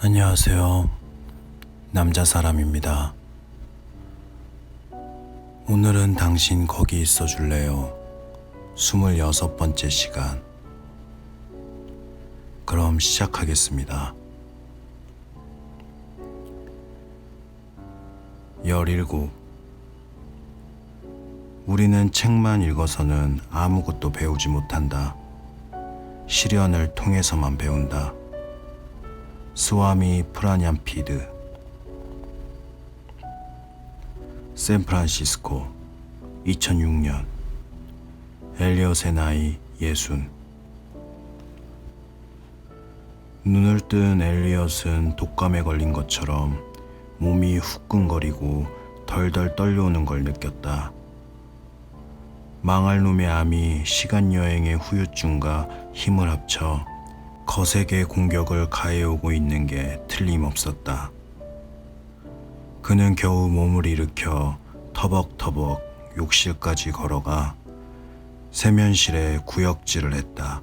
안녕하세요. 남자 사람입니다. 오늘은 당신 거기 있어 줄래요? 26번째 시간. 그럼 시작하겠습니다. 17. 우리는 책만 읽어서는 아무것도 배우지 못한다. 시련을 통해서만 배운다. 스와미 프라냠피드. 샌프란시스코 2006년. 엘리엇의 나이 60. 눈을 뜬 엘리엇은 독감에 걸린 것처럼 몸이 후끈거리고 덜덜 떨려오는 걸 느꼈다. 망할 놈의 암이 시간여행의 후유증과 힘을 합쳐 거세게 공격을 가해오고 있는 게 틀림없었다. 그는 겨우 몸을 일으켜 터벅터벅 욕실까지 걸어가 세면실에 구역질을 했다.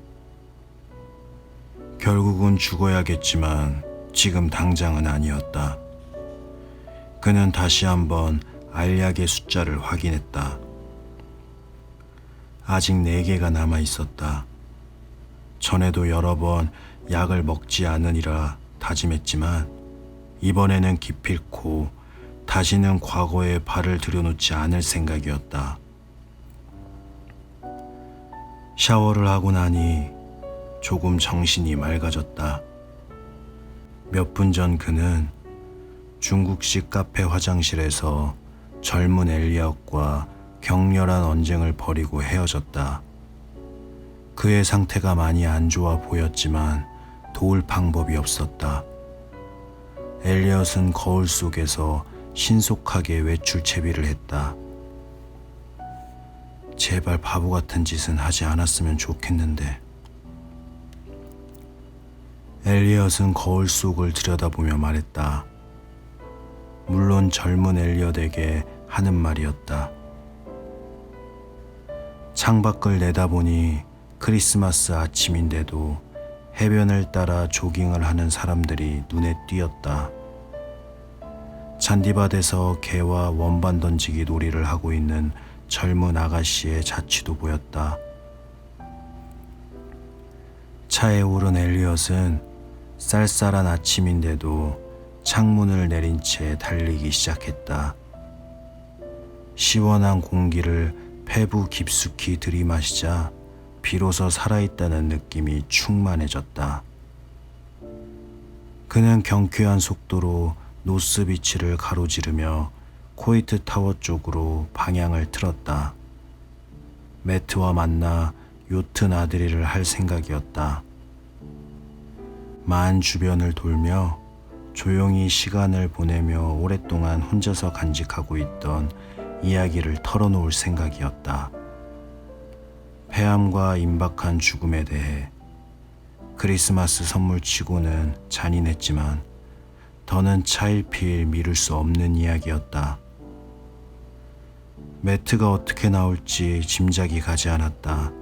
결국은 죽어야겠지만 지금 당장은 아니었다. 그는 다시 한번 알약의 숫자를 확인했다. 아직 4개가 남아 있었다. 전에도 여러 번 약을 먹지 않으리라 다짐했지만 이번에는 기필코 다시는 과거에 발을 들여놓지 않을 생각이었다. 샤워를 하고 나니 조금 정신이 맑아졌다. 몇 분 전 그는 중국식 카페 화장실에서 젊은 엘리엇과 격렬한 언쟁을 벌이고 헤어졌다. 그의 상태가 많이 안 좋아 보였지만 도울 방법이 없었다. 엘리엇은 거울 속에서 신속하게 외출 채비를 했다. 제발 바보 같은 짓은 하지 않았으면 좋겠는데. 엘리엇은 거울 속을 들여다보며 말했다. 물론 젊은 엘리엇에게 하는 말이었다. 창밖을 내다보니 크리스마스 아침인데도 해변을 따라 조깅을 하는 사람들이 눈에 띄었다. 잔디밭에서 개와 원반 던지기 놀이를 하고 있는 젊은 아가씨의 자취도 보였다. 차에 오른 엘리엇은 쌀쌀한 아침인데도 창문을 내린 채 달리기 시작했다. 시원한 공기를 폐부 깊숙이 들이마시자 비로소 살아있다는 느낌이 충만해졌다. 그는 경쾌한 속도로 노스비치를 가로지르며 코이트 타워 쪽으로 방향을 틀었다. 매트와 만나 요트 나들이를 할 생각이었다. 만 주변을 돌며 조용히 시간을 보내며 오랫동안 혼자서 간직하고 있던 이야기를 털어놓을 생각이었다. 폐암과 임박한 죽음에 대해. 크리스마스 선물치고는 잔인했지만 더는 차일피일 미룰 수 없는 이야기였다. 매트가 어떻게 나올지 짐작이 가지 않았다.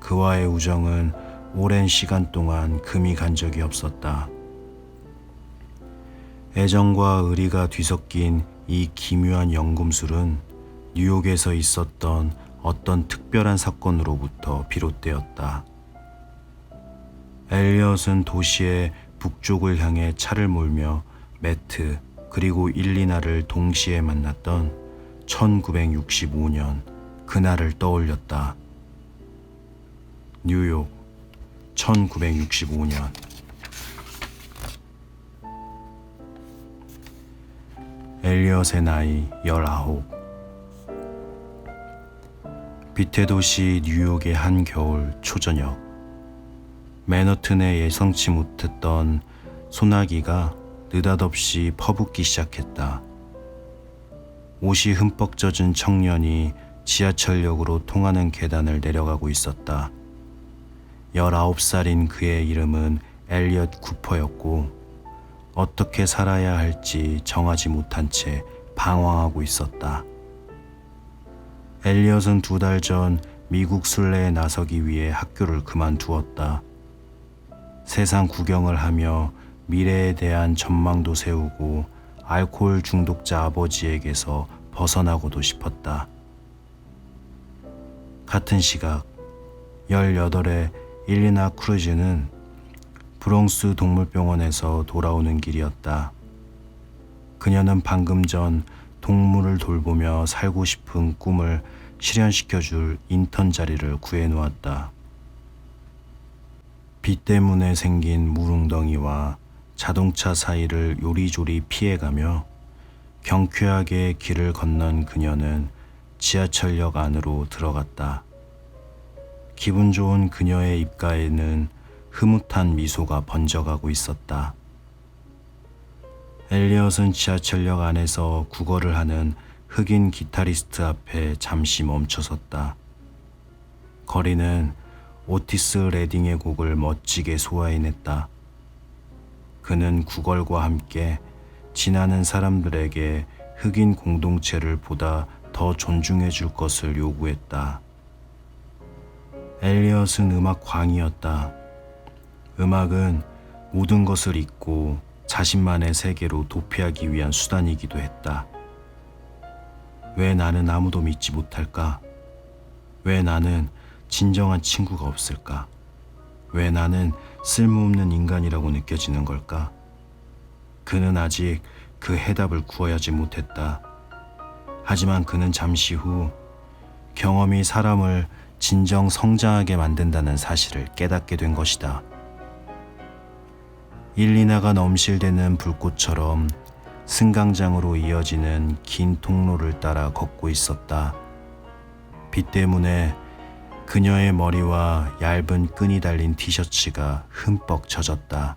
그와의 우정은 오랜 시간 동안 금이 간 적이 없었다. 애정과 의리가 뒤섞인 이 기묘한 연금술은 뉴욕에서 있었던 어떤 특별한 사건으로부터 비롯되었다. 엘리엇은 도시의 북쪽을 향해 차를 몰며 매트 그리고 일리나를 동시에 만났던 1965년 그날을 떠올렸다. 뉴욕 1965년. 엘리엇의 나이 19. 빛의 도시 뉴욕의 한겨울 초저녁. 맨하튼에 예상치 못했던 소나기가 느닷없이 퍼붓기 시작했다. 옷이 흠뻑 젖은 청년이 지하철역으로 통하는 계단을 내려가고 있었다. 19살인 그의 이름은 엘리엇 쿠퍼였고 어떻게 살아야 할지 정하지 못한 채 방황하고 있었다. 엘리엇은 2달 전 미국 순례에 나서기 위해 학교를 그만두었다. 세상 구경을 하며 미래에 대한 전망도 세우고 알코올 중독자 아버지에게서 벗어나고도 싶었다. 같은 시각 18의 일리나 크루즈는 브롱스 동물병원에서 돌아오는 길이었다. 그녀는 방금 전 동물을 돌보며 살고 싶은 꿈을 실현시켜줄 인턴 자리를 구해놓았다. 비 때문에 생긴 물웅덩이와 자동차 사이를 요리조리 피해가며 경쾌하게 길을 건넌 그녀는 지하철역 안으로 들어갔다. 기분 좋은 그녀의 입가에는 흐뭇한 미소가 번져가고 있었다. 엘리엇은 지하철역 안에서 국어를 하는 흑인 기타리스트 앞에 잠시 멈춰섰다. 거리는 오티스 레딩의 곡을 멋지게 소화해냈다. 그는 구걸과 함께 지나는 사람들에게 흑인 공동체를 보다 더 존중해 줄 것을 요구했다. 엘리엇은 음악 광이었다. 음악은 모든 것을 잊고 자신만의 세계로 도피하기 위한 수단이기도 했다. 왜 나는 아무도 믿지 못할까? 왜 나는 진정한 친구가 없을까? 왜 나는 쓸모없는 인간이라고 느껴지는 걸까? 그는 아직 그 해답을 구하지 못했다. 하지만 그는 잠시 후 경험이 사람을 진정 성장하게 만든다는 사실을 깨닫게 된 것이다. 일리나가 넘실대는 불꽃처럼 승강장으로 이어지는 긴 통로를 따라 걷고 있었다. 비 때문에 그녀의 머리와 얇은 끈이 달린 티셔츠가 흠뻑 젖었다.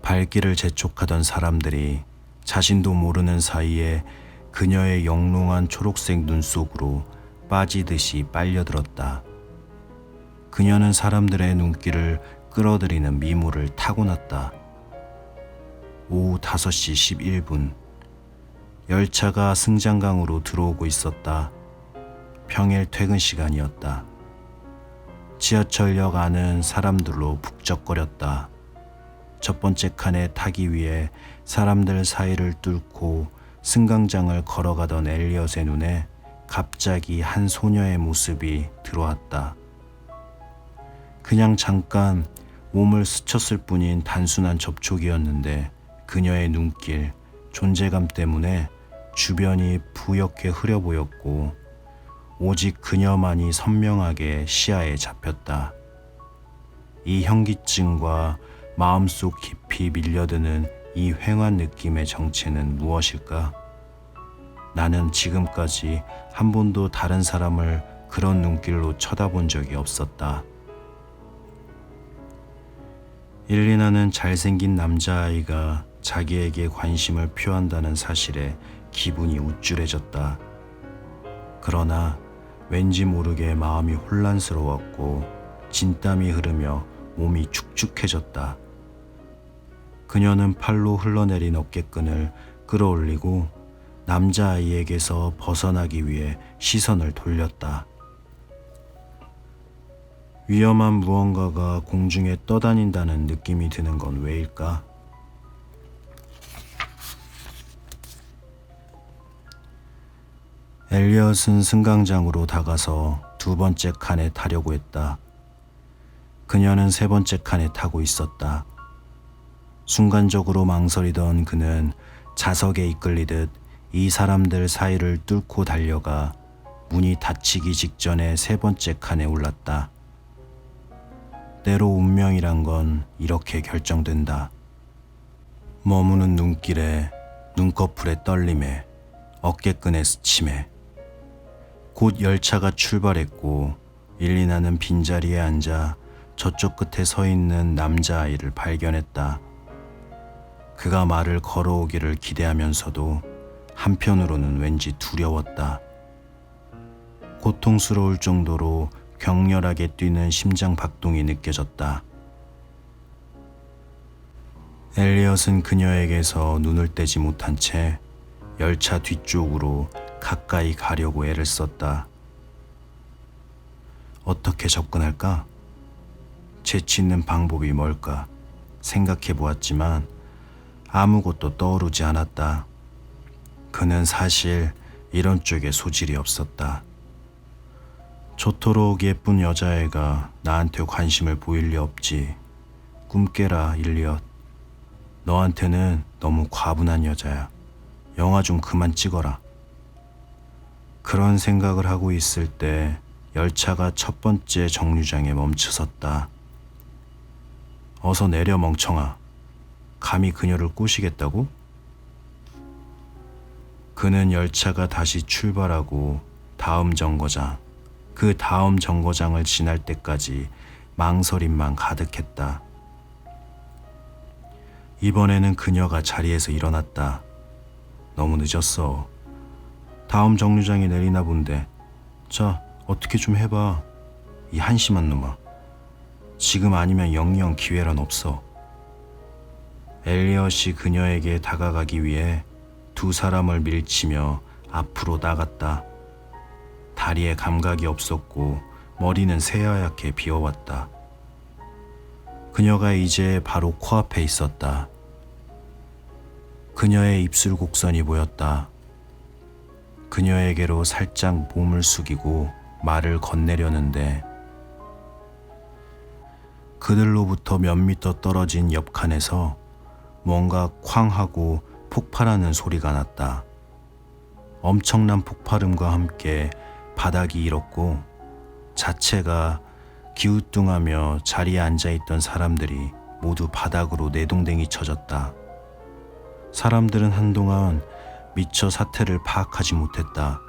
발길을 재촉하던 사람들이 자신도 모르는 사이에 그녀의 영롱한 초록색 눈 속으로 빠지듯이 빨려들었다. 그녀는 사람들의 눈길을 끌어들이는 미모를 타고났다. 오후 5시 11분 열차가 승장강으로 들어오고 있었다. 평일 퇴근 시간이었다. 지하철역 안은 사람들로 북적거렸다. 첫 번째 칸에 타기 위해 사람들 사이를 뚫고 승강장을 걸어가던 엘리엇의 눈에 갑자기 한 소녀의 모습이 들어왔다. 그냥 잠깐 몸을 스쳤을 뿐인 단순한 접촉이었는데 그녀의 눈길, 존재감 때문에 주변이 부옇게 흐려 보였고 오직 그녀만이 선명하게 시야에 잡혔다. 이 현기증과 마음속 깊이 밀려드는 이 휑한 느낌의 정체는 무엇일까? 나는 지금까지 한 번도 다른 사람을 그런 눈길로 쳐다본 적이 없었다. 일리나는 잘생긴 남자아이가 자기에게 관심을 표한다는 사실에 기분이 우쭐해졌다. 그러나 왠지 모르게 마음이 혼란스러웠고 진땀이 흐르며 몸이 축축해졌다. 그녀는 팔로 흘러내린 어깨끈을 끌어올리고 남자아이에게서 벗어나기 위해 시선을 돌렸다. 위험한 무언가가 공중에 떠다닌다는 느낌이 드는 건 왜일까? 엘리엇은 승강장으로 다가서 두 번째 칸에 타려고 했다. 그녀는 세 번째 칸에 타고 있었다. 순간적으로 망설이던 그는 자석에 이끌리듯 이 사람들 사이를 뚫고 달려가 문이 닫히기 직전에 세 번째 칸에 올랐다. 때로 운명이란 건 이렇게 결정된다. 머무는 눈길에, 눈꺼풀의 떨림에, 어깨끈의 스침에. 곧 열차가 출발했고 일리나는 빈자리에 앉아 저쪽 끝에 서 있는 남자아이를 발견했다. 그가 말을 걸어오기를 기대하면서도 한편으로는 왠지 두려웠다. 고통스러울 정도로 격렬하게 뛰는 심장 박동이 느껴졌다. 엘리엇은 그녀에게서 눈을 떼지 못한 채 열차 뒤쪽으로 가까이 가려고 애를 썼다. 어떻게 접근할까? 재치 있는 방법이 뭘까? 생각해 보았지만 아무것도 떠오르지 않았다. 그는 사실 이런 쪽에 소질이 없었다. 저토록 예쁜 여자애가 나한테 관심을 보일 리 없지. 꿈 깨라, 일리엇. 너한테는 너무 과분한 여자야. 영화 좀 그만 찍어라. 그런 생각을 하고 있을 때 열차가 첫 번째 정류장에 멈춰섰다. 어서 내려, 멍청아. 감히 그녀를 꼬시겠다고? 그는 열차가 다시 출발하고 다음 정거장, 그 다음 정거장을 지날 때까지 망설임만 가득했다. 이번에는 그녀가 자리에서 일어났다. 너무 늦었어. 다음 정류장에 내리나 본데. 자, 어떻게 좀 해봐. 이 한심한 놈아. 지금 아니면 영영 기회란 없어. 엘리엇이 그녀에게 다가가기 위해 두 사람을 밀치며 앞으로 나갔다. 다리에 감각이 없었고 머리는 새하얗게 비어왔다. 그녀가 이제 바로 코앞에 있었다. 그녀의 입술 곡선이 보였다. 그녀에게로 살짝 몸을 숙이고 말을 건네려는데 그들로부터 몇 미터 떨어진 옆칸에서 뭔가 쾅 하고 폭발하는 소리가 났다. 엄청난 폭발음과 함께 바닥이 일었고 자체가 기우뚱하며 자리에 앉아있던 사람들이 모두 바닥으로 내동댕이 쳐졌다. 사람들은 한동안 미처 사태를 파악하지 못했다.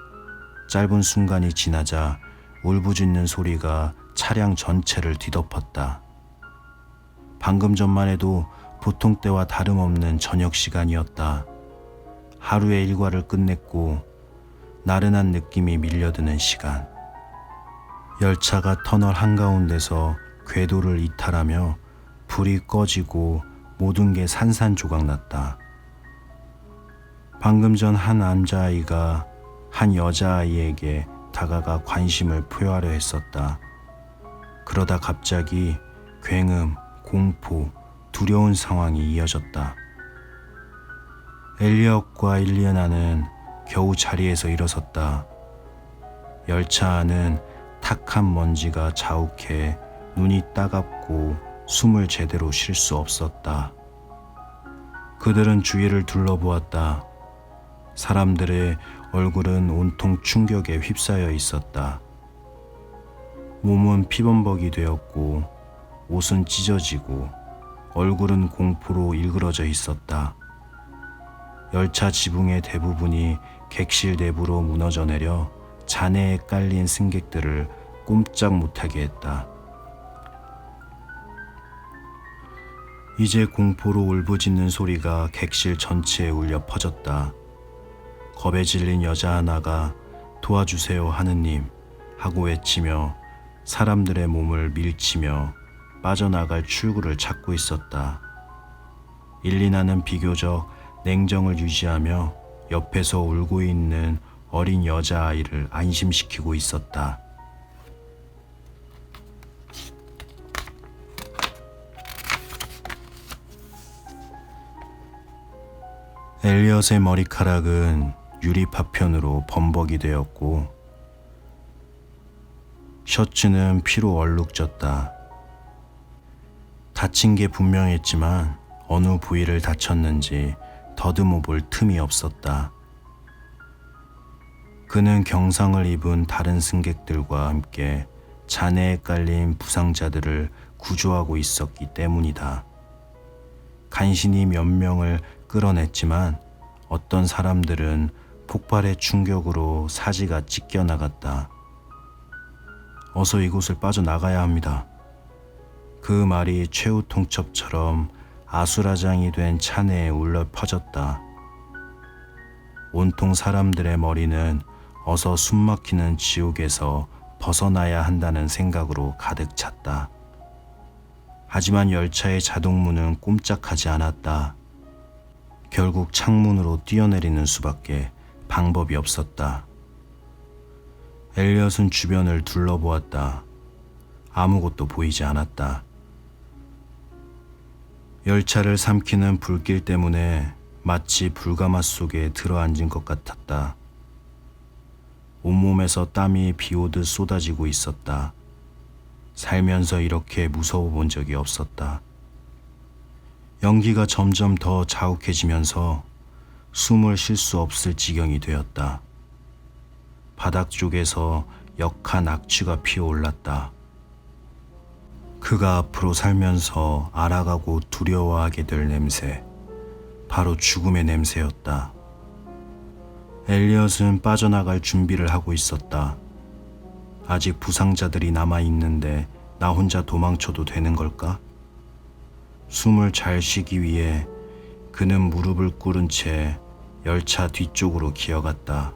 짧은 순간이 지나자 울부짖는 소리가 차량 전체를 뒤덮었다. 방금 전만 해도 보통 때와 다름없는 저녁 시간이었다. 하루의 일과를 끝냈고 나른한 느낌이 밀려드는 시간. 열차가 터널 한가운데서 궤도를 이탈하며 불이 꺼지고 모든 게 산산조각났다. 방금 전 한 남자아이가 한 여자아이에게 다가가 관심을 표하려 했었다. 그러다 갑자기 굉음, 공포, 두려운 상황이 이어졌다. 엘리엇과 일리아나는 겨우 자리에서 일어섰다. 열차 안은 탁한 먼지가 자욱해 눈이 따갑고 숨을 제대로 쉴 수 없었다. 그들은 주위를 둘러보았다. 사람들의 얼굴은 온통 충격에 휩싸여 있었다. 몸은 피범벅이 되었고 옷은 찢어지고 얼굴은 공포로 일그러져 있었다. 열차 지붕의 대부분이 객실 내부로 무너져 내려 잔해에 깔린 승객들을 꼼짝 못하게 했다. 이제 공포로 울부짖는 소리가 객실 전체에 울려 퍼졌다. 겁에 질린 여자 하나가 도와주세요 하느님 하고 외치며 사람들의 몸을 밀치며 빠져나갈 출구를 찾고 있었다. 일리나는 비교적 냉정을 유지하며 옆에서 울고 있는 어린 여자아이를 안심시키고 있었다. 엘리엇의 머리카락은 유리 파편으로 범벅이 되었고 셔츠는 피로 얼룩졌다. 다친 게 분명했지만 어느 부위를 다쳤는지 더듬어 볼 틈이 없었다. 그는 경상을 입은 다른 승객들과 함께 잔해에 깔린 부상자들을 구조하고 있었기 때문이다. 간신히 몇 명을 끌어냈지만 어떤 사람들은 폭발의 충격으로 사지가 찢겨나갔다. 어서 이곳을 빠져나가야 합니다. 그 말이 최후 통첩처럼 아수라장이 된 차내에 울려 퍼졌다. 온통 사람들의 머리는 어서 숨막히는 지옥에서 벗어나야 한다는 생각으로 가득 찼다. 하지만 열차의 자동문은 꼼짝하지 않았다. 결국 창문으로 뛰어내리는 수밖에 방법이 없었다. 엘리엇은 주변을 둘러보았다. 아무것도 보이지 않았다. 열차를 삼키는 불길 때문에 마치 불가마 속에 들어앉은 것 같았다. 온몸에서 땀이 비오듯 쏟아지고 있었다. 살면서 이렇게 무서워 본 적이 없었다. 연기가 점점 더 자욱해지면서 숨을 쉴 수 없을 지경이 되었다. 바닥 쪽에서 역한 악취가 피어올랐다. 그가 앞으로 살면서 알아가고 두려워하게 될 냄새, 바로 죽음의 냄새였다. 엘리엇은 빠져나갈 준비를 하고 있었다. 아직 부상자들이 남아있는데 나 혼자 도망쳐도 되는 걸까? 숨을 잘 쉬기 위해 그는 무릎을 꿇은 채 열차 뒤쪽으로 기어갔다.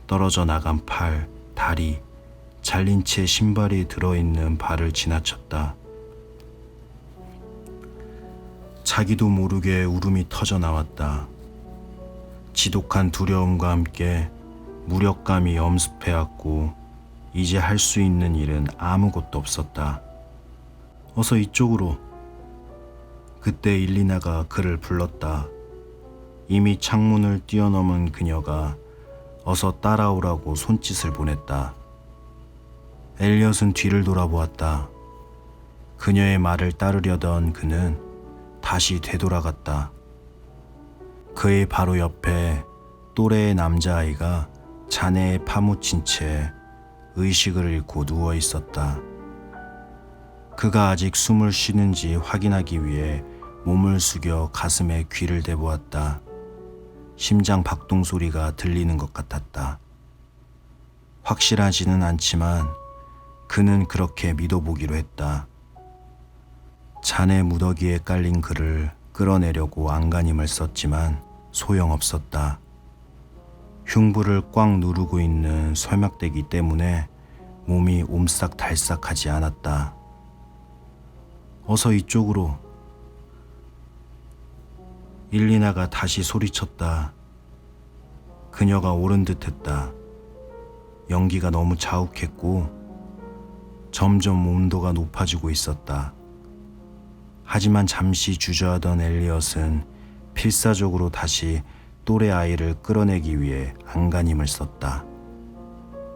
떨어져 나간 팔, 다리, 잘린 채 신발이 들어있는 발을 지나쳤다. 자기도 모르게 울음이 터져 나왔다. 지독한 두려움과 함께 무력감이 엄습해왔고 이제 할 수 있는 일은 아무것도 없었다. 어서 이쪽으로. 그때 일리나가 그를 불렀다. 이미 창문을 뛰어넘은 그녀가 어서 따라오라고 손짓을 보냈다. 엘리엇은 뒤를 돌아보았다. 그녀의 말을 따르려던 그는 다시 되돌아갔다. 그의 바로 옆에 또래의 남자아이가 잔해에 파묻힌 채 의식을 잃고 누워 있었다. 그가 아직 숨을 쉬는지 확인하기 위해 몸을 숙여 가슴에 귀를 대보았다. 심장 박동 소리가 들리는 것 같았다. 확실하지는 않지만 그는 그렇게 믿어보기로 했다. 잔해 무더기에 깔린 그를 끌어내려고 안간힘을 썼지만 소용없었다. 흉부를 꽉 누르고 있는 쇠막대기 때문에 몸이 옴싹달싹하지 않았다. 어서 이쪽으로. 일리나가 다시 소리쳤다. 그녀가 옳은 듯했다. 연기가 너무 자욱했고 점점 온도가 높아지고 있었다. 하지만 잠시 주저하던 엘리엇은 필사적으로 다시 또래 아이를 끌어내기 위해 안간힘을 썼다.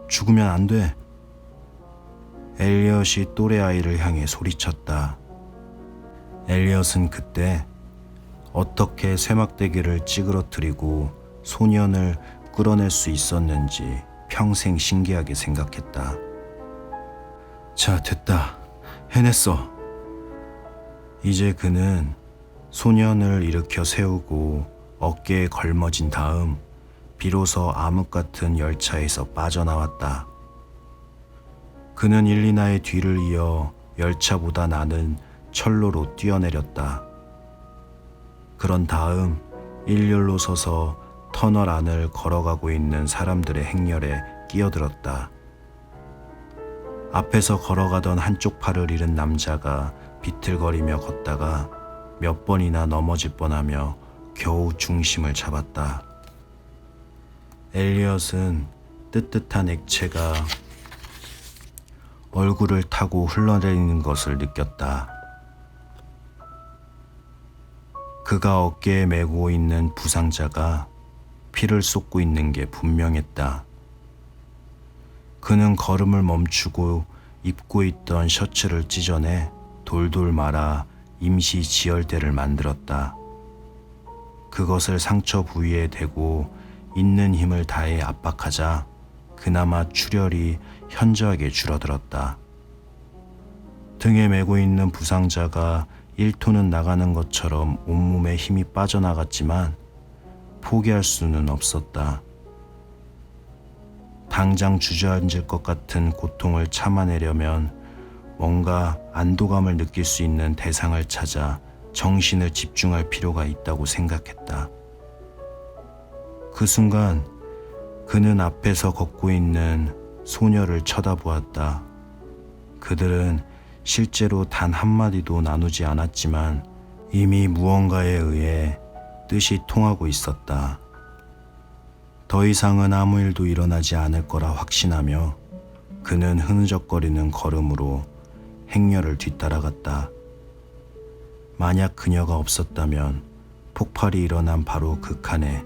죽으면 안 돼. 엘리엇이 또래 아이를 향해 소리쳤다. 엘리엇은 그때 어떻게 쇠막대기를 찌그러뜨리고 소년을 끌어낼 수 있었는지 평생 신기하게 생각했다. 자, 됐다. 해냈어. 이제 그는 소년을 일으켜 세우고 어깨에 걸머진 다음 비로소 암흑 같은 열차에서 빠져나왔다. 그는 일리나의 뒤를 이어 열차보다 나는 철로로 뛰어내렸다. 그런 다음 일렬로 서서 터널 안을 걸어가고 있는 사람들의 행렬에 끼어들었다. 앞에서 걸어가던 한쪽 팔을 잃은 남자가 비틀거리며 걷다가 몇 번이나 넘어질 뻔하며 겨우 중심을 잡았다. 엘리엇은 뜨뜻한 액체가 얼굴을 타고 흘러내리는 것을 느꼈다. 그가 어깨에 메고 있는 부상자가 피를 쏟고 있는 게 분명했다. 그는 걸음을 멈추고 입고 있던 셔츠를 찢어내 돌돌 말아 임시 지혈대를 만들었다. 그것을 상처 부위에 대고 있는 힘을 다해 압박하자 그나마 출혈이 현저하게 줄어들었다. 등에 메고 있는 부상자가 1토는 나가는 것처럼 온몸에 힘이 빠져나갔지만 포기할 수는 없었다. 당장 주저앉을 것 같은 고통을 참아내려면 뭔가 안도감을 느낄 수 있는 대상을 찾아 정신을 집중할 필요가 있다고 생각했다. 그 순간 그는 앞에서 걷고 있는 소녀를 쳐다보았다. 그들은 실제로 단 한마디도 나누지 않았지만 이미 무언가에 의해 뜻이 통하고 있었다. 더 이상은 아무 일도 일어나지 않을 거라 확신하며 그는 흐느적거리는 걸음으로 행렬을 뒤따라갔다. 만약 그녀가 없었다면 폭발이 일어난 바로 그 칸에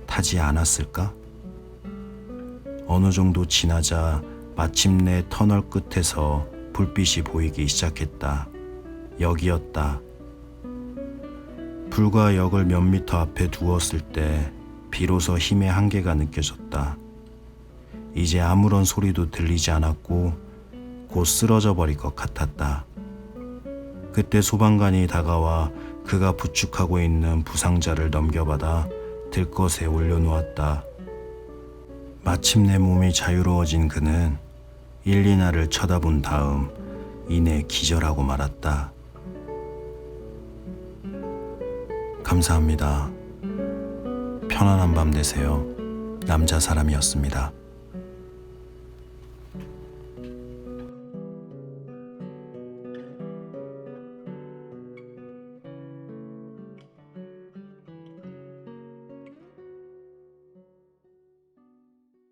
타지 않았을까? 어느 정도 지나자 마침내 터널 끝에서 불빛이 보이기 시작했다. 여기였다. 불과 역을 몇 미터 앞에 두었을 때 비로소 힘의 한계가 느껴졌다. 이제 아무런 소리도 들리지 않았고 곧 쓰러져 버릴 것 같았다. 그때 소방관이 다가와 그가 부축하고 있는 부상자를 넘겨받아 들것에 올려놓았다. 마침내 몸이 자유로워진 그는 일리나를 쳐다본 다음 이내 기절하고 말았다. 감사합니다. 편안한 밤 되세요. 남자 사람이었습니다.